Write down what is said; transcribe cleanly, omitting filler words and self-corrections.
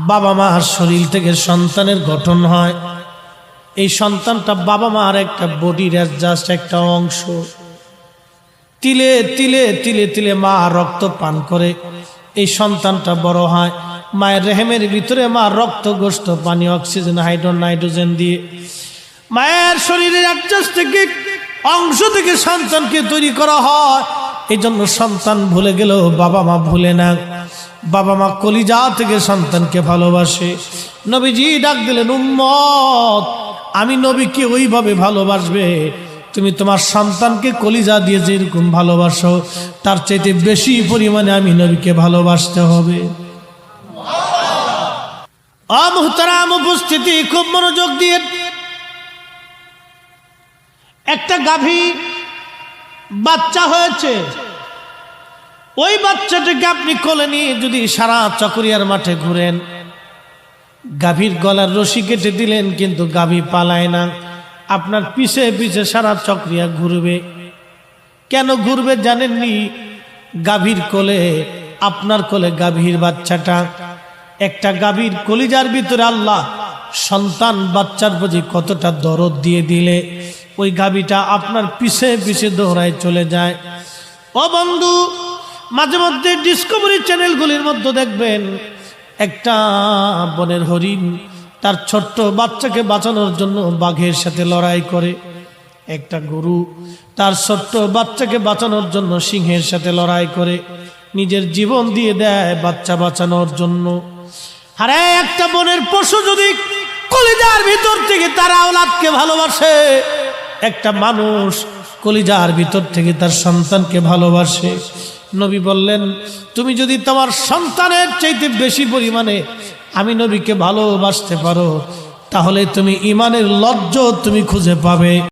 বাবা মার শরীর থেকে সন্তানের গঠন হয়। এই সন্তানটা বাবা মার একটা বডির জাস্ট একটা অংশ। তিলে তিলে তিলে তিলে মা রক্ত পান করে এই সন্তানটা বড় হয়। মায়ের রেহেমের ভিতরে মা রক্ত গোশত পানি অক্সিজেন নাইট্রোজেন দিয়ে মায়ের শরীরের অ্যাডজাস্ট থেকে অংশ থেকে সন্তানকে তৈরি করা হয়। এই জন্য সন্তান ভুলে গেলেও বাবা মা ভুলে না। বাবা মা কলিজা থেকে সন্তানকে ভালোবাসে। নবীজি ডাক দিলেন, উম্মত আমি নবীকে ওইভাবে ভালোবাসবে তুমি তোমার সন্তানকে কলিজা দিয়ে যেরকম ভালোবাসো তার চাইতে বেশি পরিমাণে আমি নবীকে ভালোবাসতে হবে। মুহতারাম উপস্থিতি, খুব মনোযোগ দিয়ে, একটা গাভী বাচ্চা হয়েছে। ওই বাচ্চাটাকে আপনি কোলে নিয়ে যদি সারা চকরিয়ার মাঠে ঘুরেন, গাভীর গলার রশি কেটে দিলেন কিন্তু গাভী পালায় না, আপনার পিছে পিছে সারা চকরিয়া ঘুরবে। কেন ঘুরবে জানেননি? গাভীর কোলে, আপনার কোলে গাভীর বাচ্চাটা, একটা গাভীর কলিজার ভিতরে আল্লাহ সন্তান বাচ্চার প্রতি কতটা দরদ দিয়ে দিলে ওই গাভীটা আপনার পিছে পিছে দৌড়ায় চলে যায়। ও বন্ধু, মাঝে মধ্যে ডিসকভারি চ্যানেলগুলির মধ্যে দেখবেন একটা বনের হরিণ তার ছোট্ট বাচ্চাকে বাঁচানোর জন্য বাঘের সাথে লড়াই করে। একটা গরু তার ছোট্ট বাচ্চাকে বাঁচানোর জন্য সিংহের সাথে লড়াই করে, নিজের জীবন দিয়ে দেয় বাচ্চা বাঁচানোর জন্য। আরে একটা বনের পশু যদি কলিজার ভিতর থেকে তার আওলাদকে ভালোবাসে, একটা মানুষ কলিজার ভিতর থেকে তার সন্তানকে ভালোবাসে। নবী বললেন, তুমি যদি তোমার সন্তানের চাইতে বেশি পরিমাণে আমি নবীকে ভালোবাসতে পারো তাহলে তুমি ইমানের লজ্জা তুমি খুঁজে পাবে।